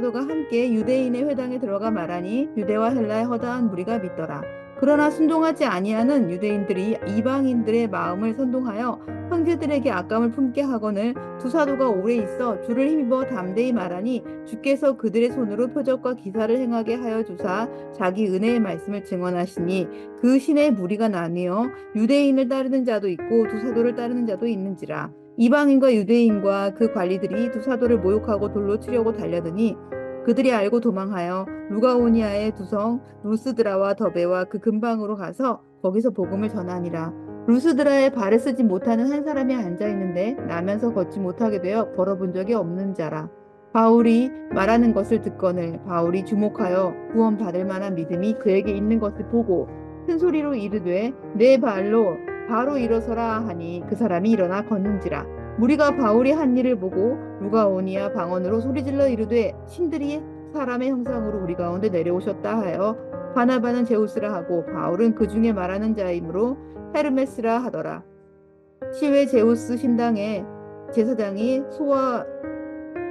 사도가 함께 유대인의 회당에 들어가 말하니 유대와 헬라의 허다한 무리가 믿더라. 그러나 순종하지 아니하는 유대인들이 이방인들의 마음을 선동하여 형제들에게 악감을 품게 하거늘 두 사도가 오래 있어 주를 힘입어 담대히 말하니 주께서 그들의 손으로 표적과 기사를 행하게 하여 주사 자기 은혜의 말씀을 증언하시니 그 신의 무리가 나뉘어 유대인을 따르는 자도 있고 두 사도를 따르는 자도 있는지라. 이방인과 유대인과 그 관리들이 두 사도를 모욕하고 돌로 치려고 달려드니 그들이 알고 도망하여 루가오니아의 두 성 루스드라와 더베와 그 근방으로 가서 거기서 복음을 전하니라. 루스드라에 발을 쓰지 못하는 한 사람이 앉아 있는데 나면서 걷지 못하게 되어 걸어본 적이 없는 자라. 바울이 말하는 것을 듣거늘 바울이 주목하여 구원받을 만한 믿음이 그에게 있는 것을 보고 큰 소리로 이르되 내 발로 바로 일어서라 하니 그 사람이 일어나 걷는지라. 무리가 바울이 한 일을 보고 루가오니아 방언으로 소리질러 이르되 신들이 사람의 형상으로 우리 가운데 내려오셨다 하여 바나바는 제우스라 하고 바울은 그 중에 말하는 자이므로 헤르메스라 하더라. 시외 제우스 신당의 제사장이 소와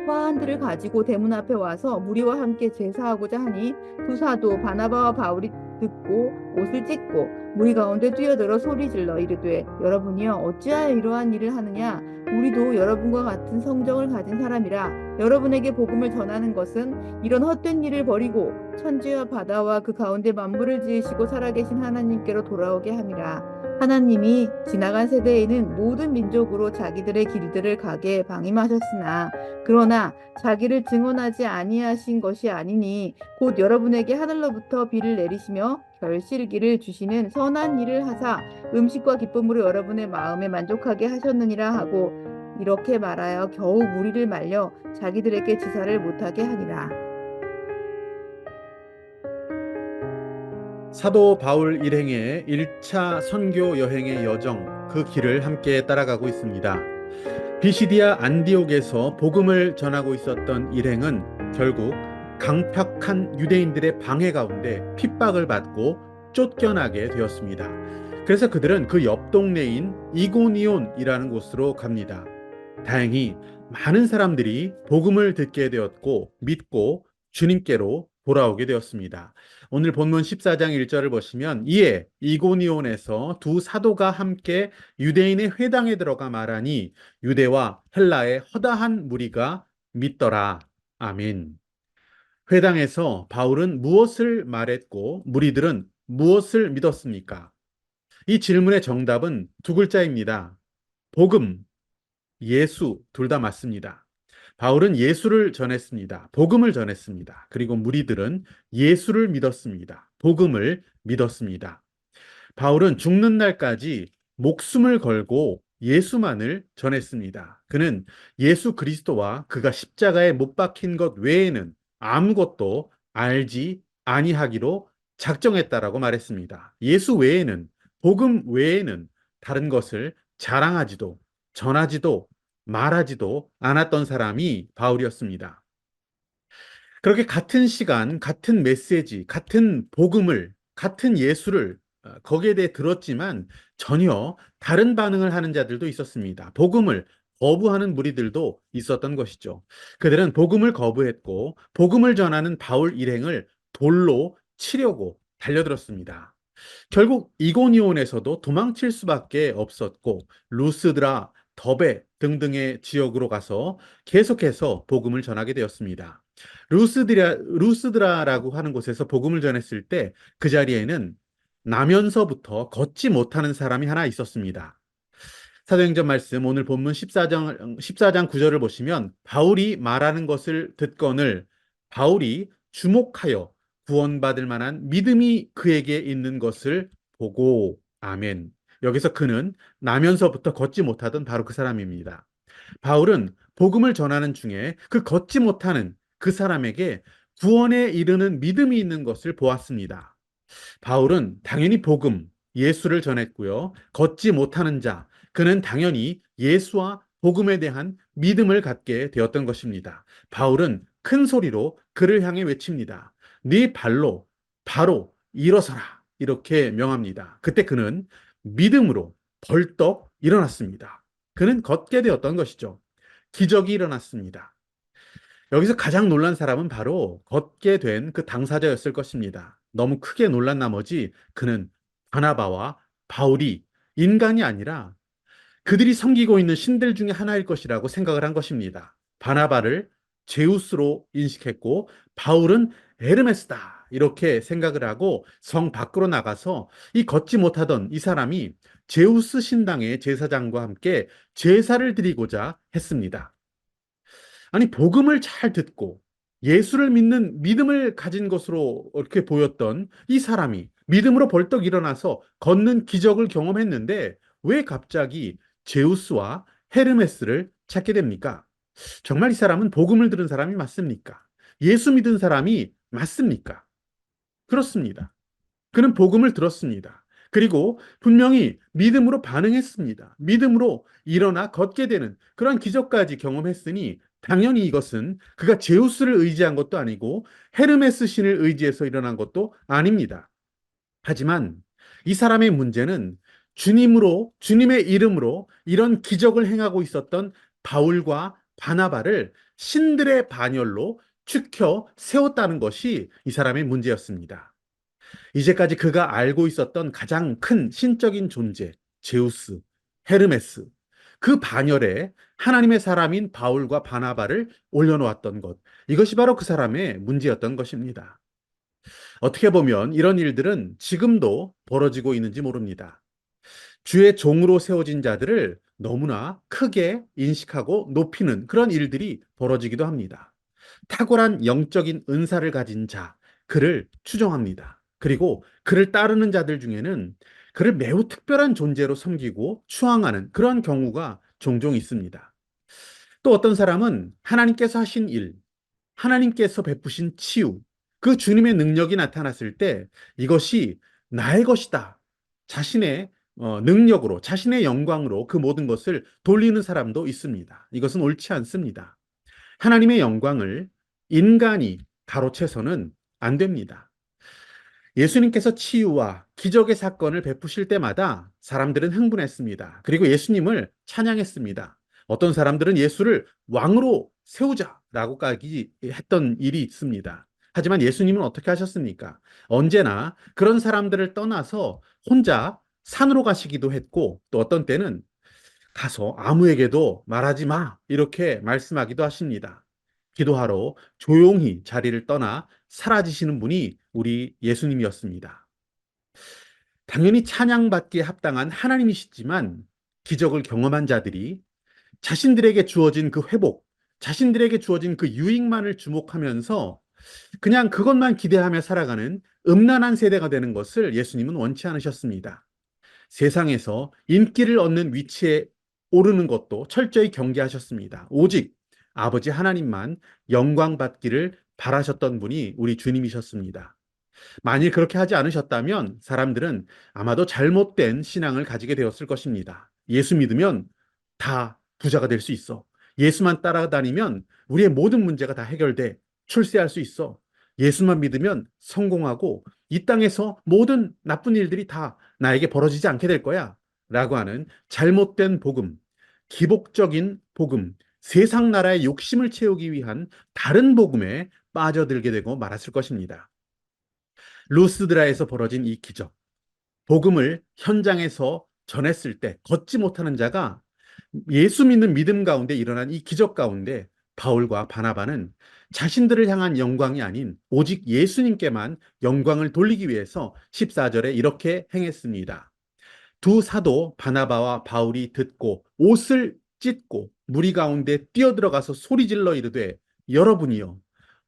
화환들을 가지고 대문 앞에 와서 무리와 함께 제사하고자 하니 두 사도 바나바와 바울이 듣고 옷을 찢고 무리 가운데 뛰어들어 소리질러 이르되 여러분이여 어찌하여 이러한 일을 하느냐 우리도 여러분과 같은 성정을 가진 사람이라 여러분에게 복음을 전하는 것은 이런 헛된 일을 버리고 천지와 바다와 그 가운데 만물을 지으시고 살아계신 하나님께로 돌아오게 함이라. 하나님이 지나간 세대에는 모든 민족으로 자기들의 길들을 가게 방임하셨으나 그러나 자기를 증언하지 아니하신 것이 아니니 곧 여러분에게 하늘로부터 비를 내리시며 결실기를 주시는 선한 일을 하사 음식과 기쁨으로 여러분의 마음에 만족하게 하셨느니라 하고 이렇게 말하여 겨우 무리를 말려 자기들에게 지사를 못하게 하니라. 사도 바울 일행의 1차 선교 여행의 여정, 그 길을 함께 따라가고 있습니다. 비시디아 안디옥에서 복음을 전하고 있었던 일행은 결국 강팍한 유대인들의 방해 가운데 핍박을 받고 쫓겨나게 되었습니다. 그래서 그들은 그 옆 동네인 이고니온이라는 곳으로 갑니다. 다행히 많은 사람들이 복음을 듣게 되었고 믿고 주님께로 돌아오게 되었습니다. 오늘 본문 14장 1절을 보시면 이에 이고니온에서 두 사도가 함께 유대인의 회당에 들어가 말하니 유대와 헬라의 허다한 무리가 믿더라. 아멘. 회당에서 바울은 무엇을 말했고 무리들은 무엇을 믿었습니까? 이 질문의 정답은 두 글자입니다. 복음, 예수, 둘 다 맞습니다. 바울은 예수를 전했습니다. 복음을 전했습니다. 그리고 무리들은 예수를 믿었습니다. 복음을 믿었습니다. 바울은 죽는 날까지 목숨을 걸고 예수만을 전했습니다. 그는 예수 그리스도와 그가 십자가에 못 박힌 것 외에는 아무것도 알지 아니하기로 작정했다라고 말했습니다. 예수 외에는, 복음 외에는 다른 것을 자랑하지도 전하지도 말하지도 않았던 사람이 바울이었습니다. 그렇게 같은 시간, 같은 메시지, 같은 복음을, 같은 예수를 거기에 대해 들었지만 전혀 다른 반응을 하는 자들도 있었습니다. 복음을 거부하는 무리들도 있었던 것이죠. 그들은 복음을 거부했고 복음을 전하는 바울 일행을 돌로 치려고 달려들었습니다. 결국 이고니온에서도 도망칠 수밖에 없었고 루스드라, 더베 등등의 지역으로 가서 계속해서 복음을 전하게 되었습니다. 루스드라라고 하는 곳에서 복음을 전했을 때 그 자리에는 나면서부터 걷지 못하는 사람이 하나 있었습니다. 사도행전 말씀 오늘 본문 14장 9절을 보시면 바울이 말하는 것을 듣거늘 바울이 주목하여 구원받을 만한 믿음이 그에게 있는 것을 보고 아멘. 여기서 그는 나면서부터 걷지 못하던 바로 그 사람입니다. 바울은 복음을 전하는 중에 그 걷지 못하는 그 사람에게 구원에 이르는 믿음이 있는 것을 보았습니다. 바울은 당연히 복음, 예수를 전했고요. 걷지 못하는 자, 그는 당연히 예수와 복음에 대한 믿음을 갖게 되었던 것입니다. 바울은 큰 소리로 그를 향해 외칩니다. 네 발로 바로 일어서라. 이렇게 명합니다. 그때 그는 믿음으로 벌떡 일어났습니다. 그는 걷게 되었던 것이죠. 기적이 일어났습니다. 여기서 가장 놀란 사람은 바로 걷게 된 그 당사자였을 것입니다. 너무 크게 놀란 나머지 그는 바나바와 바울이 인간이 아니라 그들이 섬기고 있는 신들 중에 하나일 것이라고 생각을 한 것입니다. 바나바를 제우스로 인식했고 바울은 에르메스다 이렇게 생각을 하고 성 밖으로 나가서 이 걷지 못하던 이 사람이 제우스 신당의 제사장과 함께 제사를 드리고자 했습니다. 아니, 복음을 잘 듣고 예수를 믿는 믿음을 가진 것으로 이렇게 보였던 이 사람이 믿음으로 벌떡 일어나서 걷는 기적을 경험했는데 왜 갑자기 제우스와 헤르메스를 찾게 됩니까? 정말 이 사람은 복음을 들은 사람이 맞습니까? 예수 믿은 사람이 맞습니까? 그렇습니다. 그는 복음을 들었습니다. 그리고 분명히 믿음으로 반응했습니다. 믿음으로 일어나 걷게 되는 그런 기적까지 경험했으니 당연히 이것은 그가 제우스를 의지한 것도 아니고 헤르메스 신을 의지해서 일어난 것도 아닙니다. 하지만 이 사람의 문제는 주님의 이름으로 이런 기적을 행하고 있었던 바울과 바나바를 신들의 반열로 축혀 세웠다는 것이 이 사람의 문제였습니다. 이제까지 그가 알고 있었던 가장 큰 신적인 존재, 제우스, 헤르메스, 그 반열에 하나님의 사람인 바울과 바나바를 올려놓았던 것, 이것이 바로 그 사람의 문제였던 것입니다. 어떻게 보면 이런 일들은 지금도 벌어지고 있는지 모릅니다. 주의 종으로 세워진 자들을 너무나 크게 인식하고 높이는 그런 일들이 벌어지기도 합니다. 탁월한 영적인 은사를 가진 자, 그를 추종합니다. 그리고 그를 따르는 자들 중에는 그를 매우 특별한 존재로 섬기고 추앙하는 그런 경우가 종종 있습니다. 또 어떤 사람은 하나님께서 하신 일, 하나님께서 베푸신 치유, 그 주님의 능력이 나타났을 때 이것이 나의 것이다. 자신의 능력으로, 자신의 영광으로 그 모든 것을 돌리는 사람도 있습니다. 이것은 옳지 않습니다. 하나님의 영광을 인간이 가로채서는 안 됩니다. 예수님께서 치유와 기적의 사건을 베푸실 때마다 사람들은 흥분했습니다. 그리고 예수님을 찬양했습니다. 어떤 사람들은 예수를 왕으로 세우자라고까지 했던 일이 있습니다. 하지만 예수님은 어떻게 하셨습니까? 언제나 그런 사람들을 떠나서 혼자 산으로 가시기도 했고 또 어떤 때는 가서 아무에게도 말하지 마. 이렇게 말씀하기도 하십니다. 기도하러 조용히 자리를 떠나 사라지시는 분이 우리 예수님이었습니다. 당연히 찬양받기에 합당한 하나님이시지만 기적을 경험한 자들이 자신들에게 주어진 그 회복, 자신들에게 주어진 그 유익만을 주목하면서 그냥 그것만 기대하며 살아가는 음란한 세대가 되는 것을 예수님은 원치 않으셨습니다. 세상에서 인기를 얻는 위치에 오르는 것도 철저히 경계하셨습니다. 오직 아버지 하나님만 영광 받기를 바라셨던 분이 우리 주님이셨습니다. 만일 그렇게 하지 않으셨다면 사람들은 아마도 잘못된 신앙을 가지게 되었을 것입니다. 예수 믿으면 다 부자가 될 수 있어. 예수만 따라다니면 우리의 모든 문제가 다 해결돼. 출세할 수 있어. 예수만 믿으면 성공하고 이 땅에서 모든 나쁜 일들이 다 나에게 벌어지지 않게 될 거야. 라고 하는 잘못된 복음, 기복적인 복음, 세상 나라의 욕심을 채우기 위한 다른 복음에 빠져들게 되고 말았을 것입니다. 루스드라에서 벌어진 이 기적, 복음을 현장에서 전했을 때 걷지 못하는 자가 예수 믿는 믿음 가운데 일어난 이 기적 가운데 바울과 바나바는 자신들을 향한 영광이 아닌 오직 예수님께만 영광을 돌리기 위해서 14절에 이렇게 행했습니다. 두 사도 바나바와 바울이 듣고 옷을 찢고 무리 가운데 뛰어들어가서 소리질러 이르되 여러분이여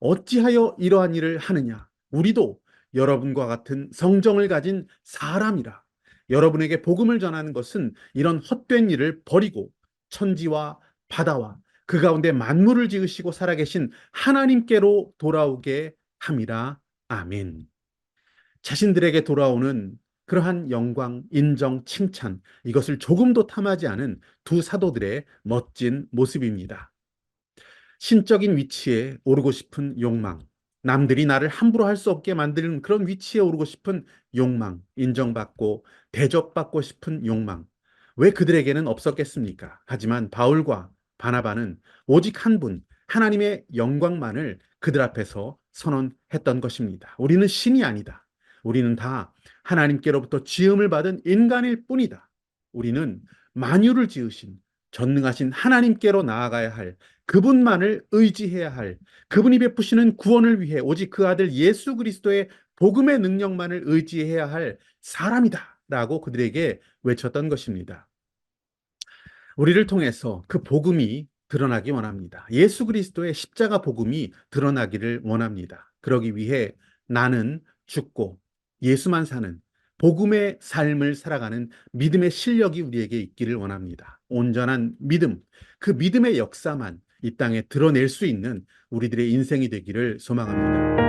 어찌하여 이러한 일을 하느냐 우리도 여러분과 같은 성정을 가진 사람이라 여러분에게 복음을 전하는 것은 이런 헛된 일을 버리고 천지와 바다와 그 가운데 만물을 지으시고 살아계신 하나님께로 돌아오게 함이라. 아멘. 자신들에게 돌아오는 그러한 영광, 인정, 칭찬, 이것을 조금도 탐하지 않은 두 사도들의 멋진 모습입니다. 신적인 위치에 오르고 싶은 욕망, 남들이 나를 함부로 할 수 없게 만드는 그런 위치에 오르고 싶은 욕망, 인정받고 대접받고 싶은 욕망, 왜 그들에게는 없었겠습니까? 하지만 바울과 바나바는 오직 한 분, 하나님의 영광만을 그들 앞에서 선언했던 것입니다. 우리는 신이 아니다. 우리는 다 하나님께로부터 지음을 받은 인간일 뿐이다. 우리는 만유를 지으신 전능하신 하나님께로 나아가야 할, 그분만을 의지해야 할, 그분이 베푸시는 구원을 위해 오직 그 아들 예수 그리스도의 복음의 능력만을 의지해야 할 사람이다 라고 그들에게 외쳤던 것입니다. 우리를 통해서 그 복음이 드러나기 원합니다. 예수 그리스도의 십자가 복음이 드러나기를 원합니다. 그러기 위해 나는 죽고 예수만 사는 복음의 삶을 살아가는 믿음의 실력이 우리에게 있기를 원합니다. 온전한 믿음, 그 믿음의 역사만 이 땅에 드러낼 수 있는 우리들의 인생이 되기를 소망합니다.